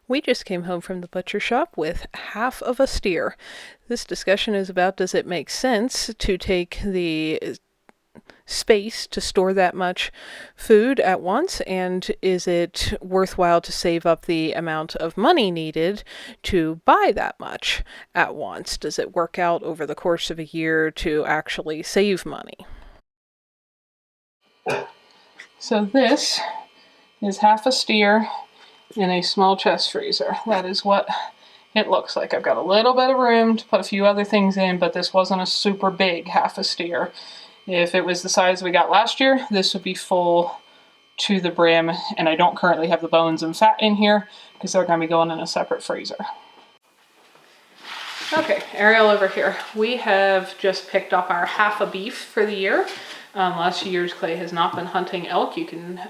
We just came home from the butcher shop with half of a steer. This discussion is about, does it make sense to take the space to store that much food at once, and is it worthwhile to save up the amount of money needed to buy that much at once? Does it work out over the course of a year to actually save money? So this is half a steer in a small chest freezer. That is what it looks like. I've got a little bit of room to put a few other things in, but this wasn't a super big half a steer. If it was the size we got last year, this would be full to the brim, and I don't currently have the bones and fat in here because they're going to be going in a separate freezer. Okay, Ariel over here. We have just picked up our half a beef for the year. Last year's Clay has not been hunting elk. You can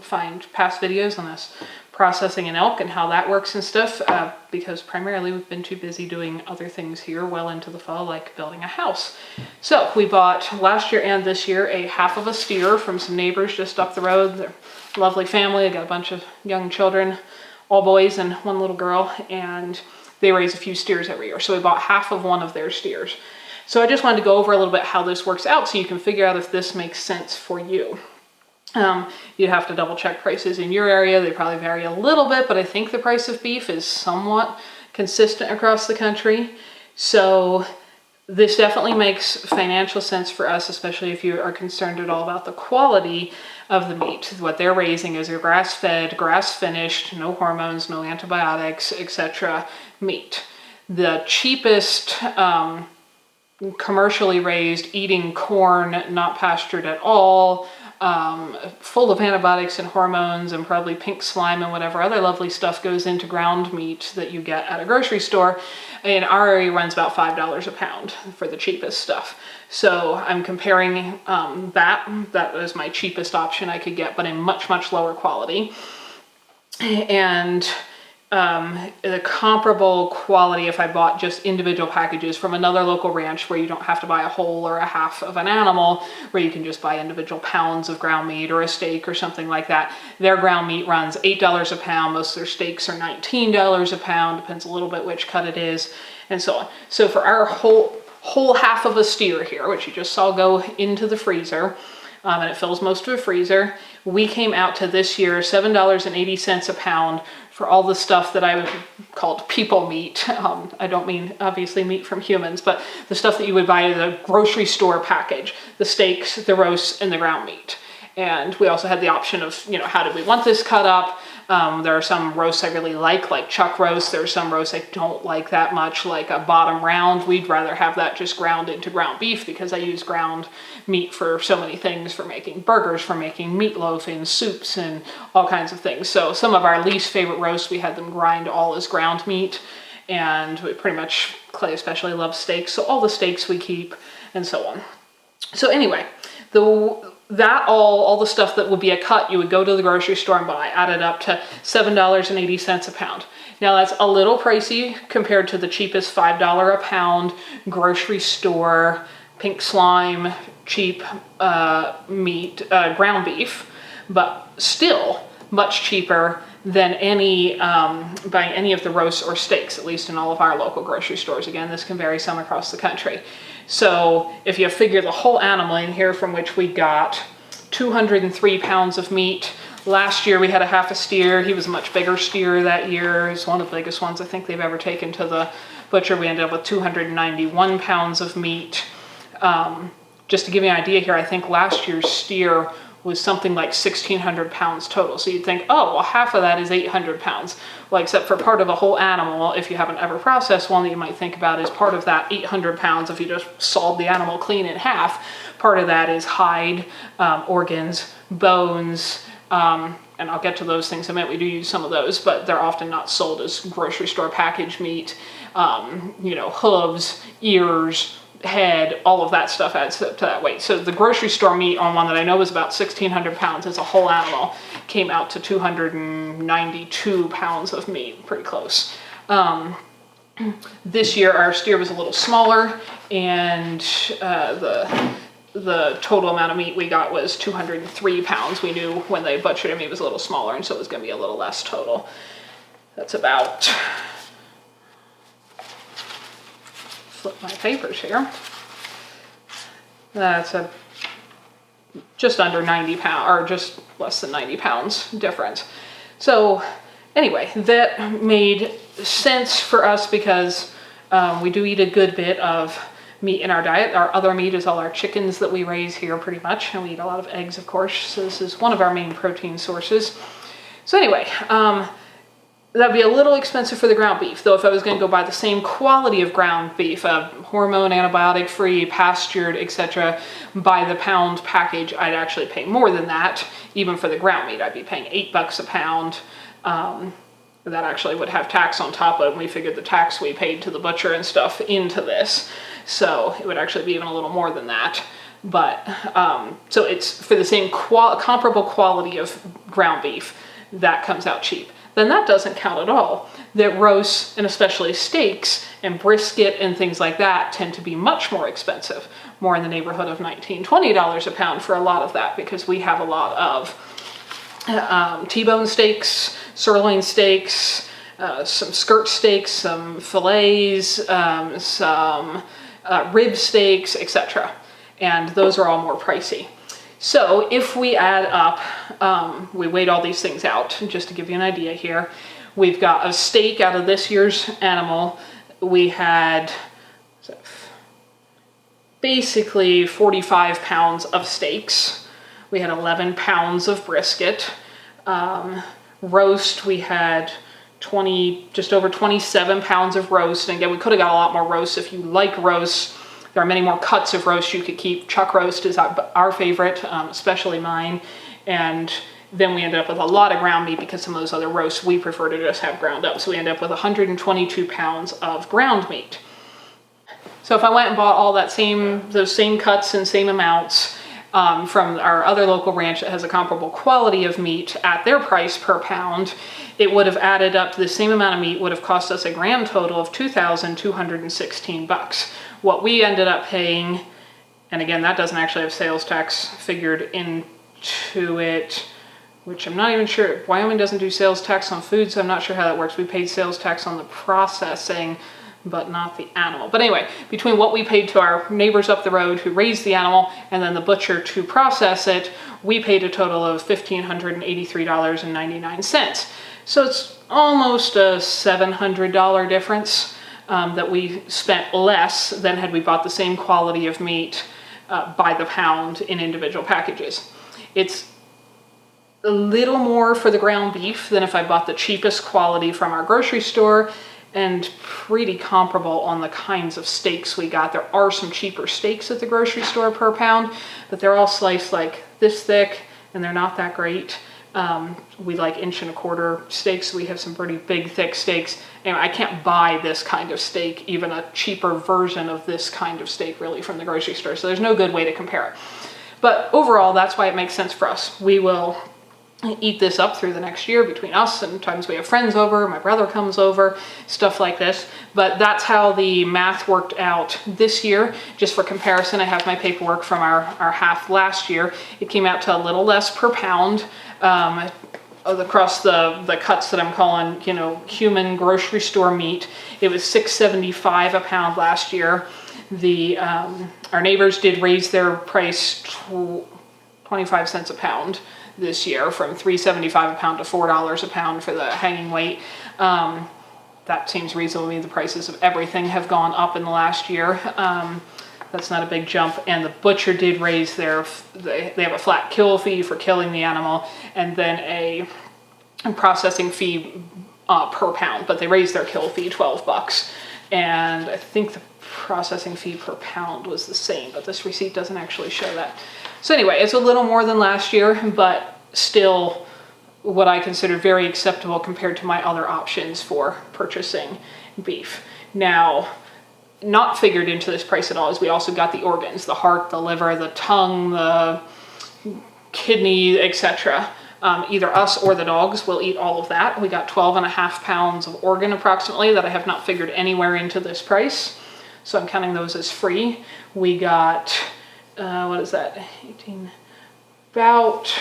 find past videos on us processing an elk and how that works and stuff, because primarily we've been too busy doing other things here well into the fall, like building a house. So we bought last year and this year a half of a steer from some neighbors just up the road. They're a lovely family. I got a bunch of young children, all boys and one little girl, and they raise a few steers every year. So we bought half of one of their steers. So I just wanted to go over a little bit how this works out so you can figure out if this makes sense for you. You'd have to double check prices in your area. They probably vary a little bit, but I think the price of beef is somewhat consistent across the country. So this definitely makes financial sense for us, especially if you are concerned at all about the quality of the meat. What they're raising is a grass-fed, grass-finished, no hormones, no antibiotics, etc. meat. The cheapest commercially raised, eating corn, not pastured at all, full of antibiotics and hormones and probably pink slime and whatever other lovely stuff goes into ground meat that you get at a grocery store. In our area runs about $5 a pound for the cheapest stuff. So I'm comparing that was my cheapest option I could get, but in much, much lower quality. And the comparable quality if I bought just individual packages from another local ranch where you don't have to buy a whole or a half of an animal, where you can just buy individual pounds of ground meat or a steak or something like that. Their ground meat runs $8 a pound. Most of their steaks are $19 a pound, depends a little bit which cut it is, and so on. So for our whole half of a steer here, which you just saw go into the freezer, and it fills most of a freezer, we came out to this year $7.80 a pound for all the stuff that I called people meat. I don't mean obviously meat from humans, but the stuff that you would buy at a grocery store package, the steaks, the roasts, and the ground meat. And we also had the option of, how did we want this cut up? There are some roasts I really like chuck roast. There are some roasts I don't like that much, like a bottom round. We'd rather have that just ground into ground beef because I use ground meat for so many things, for making burgers, for making meatloaf and soups and all kinds of things. So some of our least favorite roasts, we had them grind all as ground meat. And we pretty much, Clay especially loves steaks, so all the steaks we keep and so on. So anyway, all the stuff that would be a cut, you would go to the grocery store and buy, added up to $7.80 a pound. Now that's a little pricey compared to the cheapest $5 a pound grocery store pink slime cheap meat, ground beef, but still much cheaper than buying any of the roasts or steaks, at least in all of our local grocery stores. Again, this can vary some across the country. So if you figure the whole animal in here, from which we got 203 pounds of meat. Last year we had a half a steer. He was a much bigger steer that year. He's one of the biggest ones I think they've ever taken to the butcher. We ended up with 291 pounds of meat. Just to give you an idea here, I think last year's steer was something like 1,600 pounds total. So you'd think, oh, well, half of that is 800 pounds. Well, except for part of a whole animal, if you haven't ever processed one, that you might think about is part of that 800 pounds, if you just sawed the animal clean in half, part of that is hide, organs, bones, and I'll get to those things in a minute. We do use some of those, but they're often not sold as grocery store packaged meat. Hooves, ears, head, all of that stuff adds up to that weight. So the grocery store meat on one that I know is about 1,600 pounds as a whole animal came out to 292 pounds of meat, pretty close. This year our steer was a little smaller, and the total amount of meat we got was 203 pounds. We knew when they butchered him he was a little smaller, and so it was going to be a little less total. That's about, flip my papers here. That's just under 90 pounds, or just less than 90 pounds difference. So anyway, that made sense for us because we do eat a good bit of meat in our diet. Our other meat is all our chickens that we raise here pretty much, and we eat a lot of eggs, of course. So this is one of our main protein sources. So anyway, that'd be a little expensive for the ground beef, though if I was going to go buy the same quality of ground beef, hormone, antibiotic free, pastured, etc., by the pound package, I'd actually pay more than that. Even for the ground meat, I'd be paying $8 a pound. That actually would have tax on top of it, and we figured the tax we paid to the butcher and stuff into this. So it would actually be even a little more than that. But, so it's for the same comparable quality of ground beef, that comes out cheap. Then that doesn't count at all. That roasts, and especially steaks and brisket and things like that, tend to be much more expensive, more in the neighborhood of $19, $20 a pound for a lot of that, because we have a lot of T-bone steaks, sirloin steaks, some skirt steaks, some fillets, some rib steaks, etc. And those are all more pricey. So if we add up, we weighed all these things out, just to give you an idea here. We've got a steak out of this year's animal. We had basically 45 pounds of steaks. We had 11 pounds of brisket. Roast, we had just over 27 pounds of roast. And again, we could have got a lot more roast. If you like roast, there are many more cuts of roast you could keep. Chuck roast is our favorite, especially mine. And then we ended up with a lot of ground meat because some of those other roasts we prefer to just have ground up. So we ended up with 122 pounds of ground meat. So if I went and bought all those same cuts and same amounts from our other local ranch that has a comparable quality of meat at their price per pound, it would have added up to the same amount of meat, would have cost us a grand total of $2,216. What we ended up paying, and again, that doesn't actually have sales tax figured into it, which I'm not even sure. Wyoming doesn't do sales tax on food, so I'm not sure how that works. We paid sales tax on the processing, but not the animal. But anyway, between what we paid to our neighbors up the road who raised the animal and then the butcher to process it, we paid a total of $1,583.99. So it's almost a $700 difference that we spent less than had we bought the same quality of meat by the pound in individual packages. It's a little more for the ground beef than if I bought the cheapest quality from our grocery store, and pretty comparable on the kinds of steaks we got. There are some cheaper steaks at the grocery store per pound, but they're all sliced like this thick, and they're not that great. We like 1.25 inch steaks. So we have some pretty big, thick steaks. Anyway, I can't buy this kind of steak, even a cheaper version of this kind of steak really from the grocery store. So there's no good way to compare it. But overall, that's why it makes sense for us. We will eat this up through the next year between us, and times we have friends over, my brother comes over, stuff like this. But that's how the math worked out this year. Just for comparison, I have my paperwork from our half last year. It came out to a little less per pound across the cuts that I'm calling, human grocery store meat. It was $6.75 a pound last year. Our neighbors did raise their price 25 cents a pound this year, from $3.75 a pound to $4 a pound for the hanging weight. That seems reasonable to me. The prices of everything have gone up in the last year. That's not a big jump. And the butcher did raise they have a flat kill fee for killing the animal, and then a processing fee per pound, but they raised their kill fee $12. And I think the processing fee per pound was the same, but this receipt doesn't actually show that. So anyway, it's a little more than last year, but still what I consider very acceptable compared to my other options for purchasing beef. Now, not figured into this price at all is we also got the organs, the heart, the liver, the tongue, the kidney, etc. Either us or the dogs will eat all of that. We got 12.5 pounds of organ approximately that I have not figured anywhere into this price. So I'm counting those as free. We got, what is that, 18, about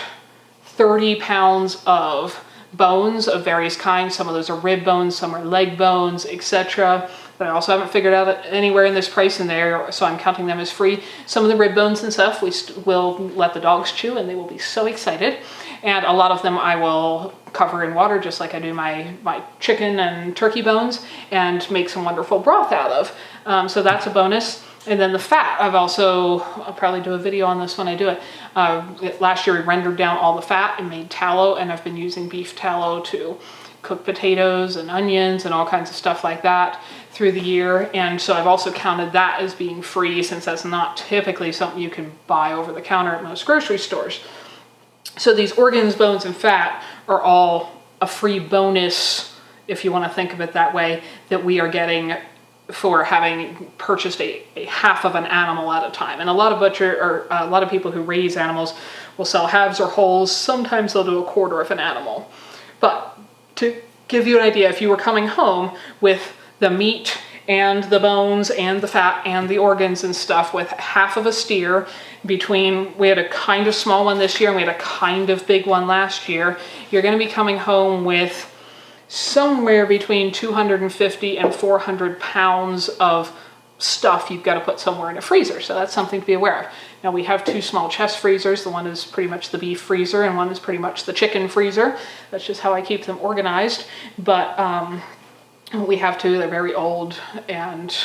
30 pounds of bones of various kinds. Some of those are rib bones, some are leg bones, etc. But I also haven't figured out anywhere in this price in there, so I'm counting them as free. Some of the rib bones and stuff we will let the dogs chew, and they will be so excited. And a lot of them I will cover in water, just like I do my chicken and turkey bones, and make some wonderful broth out of. So that's a bonus. And then the fat, I'll probably do a video on this when I do it. Last year we rendered down all the fat and made tallow, and I've been using beef tallow to cook potatoes and onions and all kinds of stuff like that through the year. And so I've also counted that as being free, since that's not typically something you can buy over the counter at most grocery stores. So these organs, bones, and fat are all a free bonus, if you want to think of it that way, that we are getting for having purchased a half of an animal at a time. And a lot of people who raise animals will sell halves or wholes. Sometimes they'll do a quarter of an animal. But to give you an idea, if you were coming home with the meat and the bones and the fat and the organs and stuff with half of a steer, we had a kind of small one this year and we had a kind of big one last year, you're going to be coming home with somewhere between 250 and 400 pounds of stuff you've got to put somewhere in a freezer. So that's something to be aware of. Now we have two small chest freezers. The one is pretty much the beef freezer and one is pretty much the chicken freezer. That's just how I keep them organized. But we have two. They're very old, and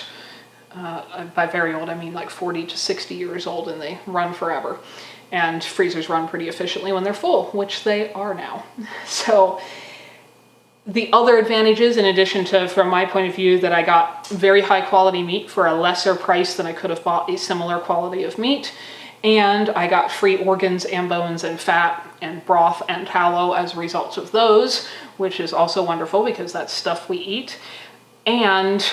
by very old I mean like 40 to 60 years old, and they run forever. And freezers run pretty efficiently when they're full, which they are now. So the other advantages, in addition to, from my point of view, that I got very high quality meat for a lesser price than I could have bought a similar quality of meat, and I got free organs and bones and fat and broth and tallow as a result of those, which is also wonderful because that's stuff we eat. And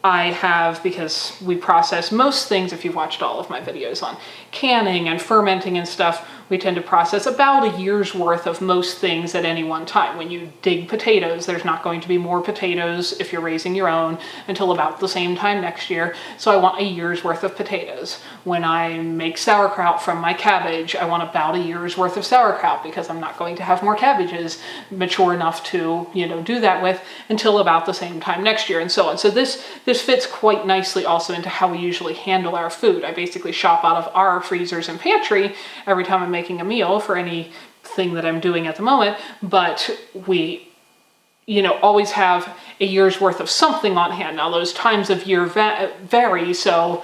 I have, because we process most things, if you've watched all of my videos on canning and fermenting and stuff, we tend to process about a year's worth of most things at any one time. When you dig potatoes, there's not going to be more potatoes if you're raising your own until about the same time next year. So I want a year's worth of potatoes. When I make sauerkraut from my cabbage, I want about a year's worth of sauerkraut because I'm not going to have more cabbages mature enough to, do that with until about the same time next year, and so on. So this fits quite nicely also into how we usually handle our food. I basically shop out of our freezers and pantry every time I'm making a meal for anything that I'm doing at the moment, but we always have a year's worth of something on hand. Now those times of year vary, so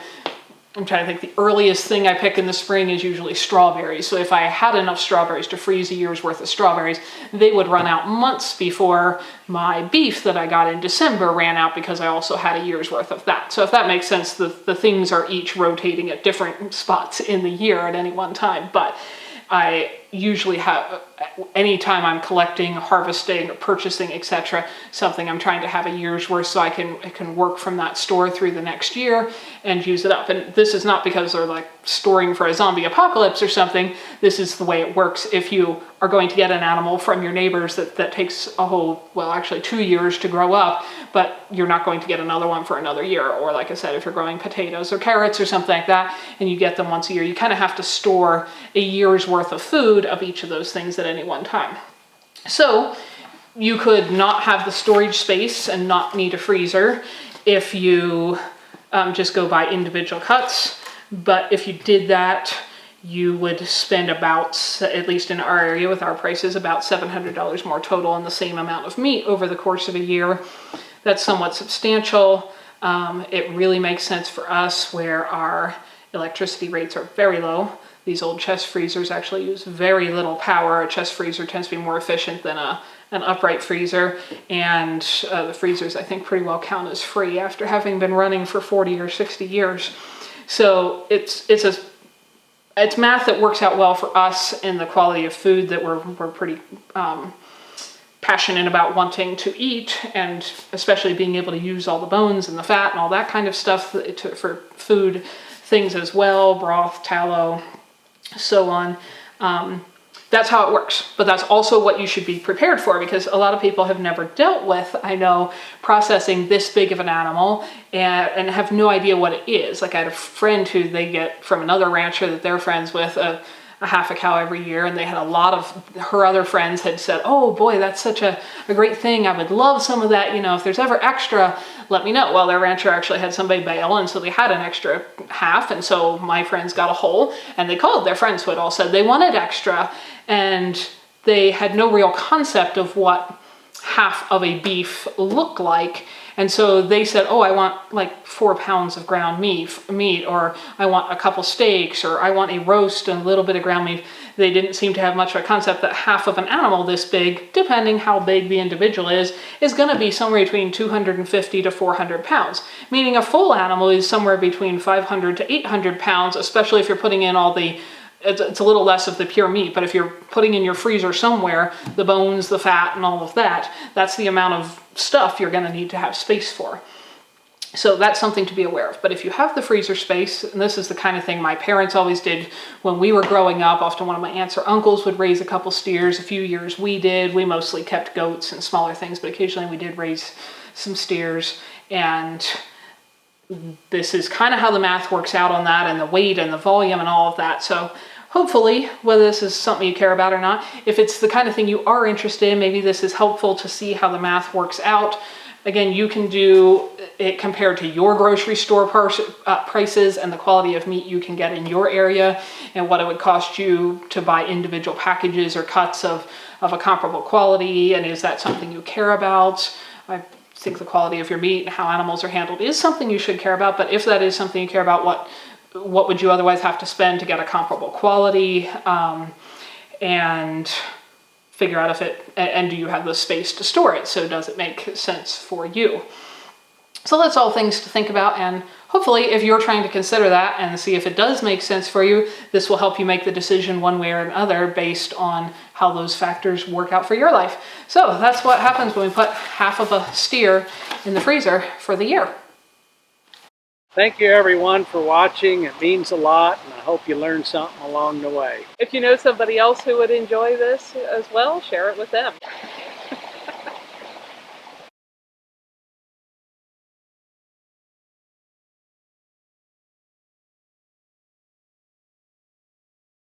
I'm trying to think, the earliest thing I pick in the spring is usually strawberries. So if I had enough strawberries to freeze a year's worth of strawberries, they would run out months before my beef that I got in December ran out, because I also had a year's worth of that. So if that makes sense, the things are each rotating at different spots in the year at any one time. But I usually have, anytime I'm collecting, harvesting, purchasing, etc., something I'm trying to have a year's worth so I can work from that store through the next year and use it up. And this is not because they're like storing for a zombie apocalypse or something. This is the way it works. If you are going to get an animal from your neighbors that takes actually 2 years to grow up, but you're not going to get another one for another year. Or like I said, if you're growing potatoes or carrots or something like that, and you get them once a year, you kind of have to store a year's worth of food of each of those things at any one time. So you could not have the storage space and not need a freezer if you just go by individual cuts. But if you did that, you would spend about, at least in our area with our prices, about $700 more total on the same amount of meat over the course of a year. That's somewhat substantial. It really makes sense for us where our electricity rates are very low. These old chest freezers actually use very little power. A chest freezer tends to be more efficient than an upright freezer, and the freezers I think pretty well count as free after having been running for 40 or 60 years. So it's math that works out well for us in the quality of food that we're pretty passionate about wanting to eat, and especially being able to use all the bones and the fat and all that kind of stuff for food things as well, broth, tallow, so on. That's how it works. But that's also what you should be prepared for, because a lot of people have never dealt with, I know, processing this big of an animal and have no idea what it is. Like I had a friend who they get from another rancher that they're friends with, a half a cow every year, and they had a lot of her other friends had said, oh boy, that's such a great thing. I would love some of that. You know, if there's ever extra, let me know. Well, their rancher actually had somebody bail, and so they had an extra half, and so my friends got a whole, and they called their friends who had all said they wanted extra, and they had no real concept of what half of a beef looked like. And so they said, oh, I want like 4 pounds of ground meat, or I want a couple steaks, or I want a roast and a little bit of ground beef. They didn't seem to have much of a concept that half of an animal this big, depending how big the individual is going to be somewhere between 250 to 400 pounds. Meaning a full animal is somewhere between 500 to 800 pounds, especially if you're putting in all the, it's a little less of the pure meat, but if you're putting in your freezer somewhere, the bones, the fat, and all of that, that's the amount of stuff you're going to need to have space for. So that's something to be aware of. But if you have the freezer space, and this is the kind of thing my parents always did when we were growing up, often one of my aunts or uncles would raise a couple steers. A few years we did. We mostly kept goats and smaller things, but occasionally we did raise some steers. And this is kind of how the math works out on that, and the weight and the volume and all of that. So hopefully, whether this is something you care about or not, if it's the kind of thing you are interested in, maybe this is helpful to see how the math works out. Again, you can do it compared to your grocery store prices and the quality of meat you can get in your area, and what it would cost you to buy individual packages or cuts of a comparable quality, and is that something you care about? I think the quality of your meat and how animals are handled is something you should care about, but if that is something you care about, what would you otherwise have to spend to get a comparable quality, and figure out if it, and do you have the space to store it? So does it make sense for you? So that's all things to think about, and hopefully if you're trying to consider that and see if it does make sense for you, this will help you make the decision one way or another based on how those factors work out for your life. So that's what happens when we put half of a steer in the freezer for the year. Thank you everyone for watching. It means a lot, and I hope you learned something along the way. If you know somebody else who would enjoy this as well, share it with them.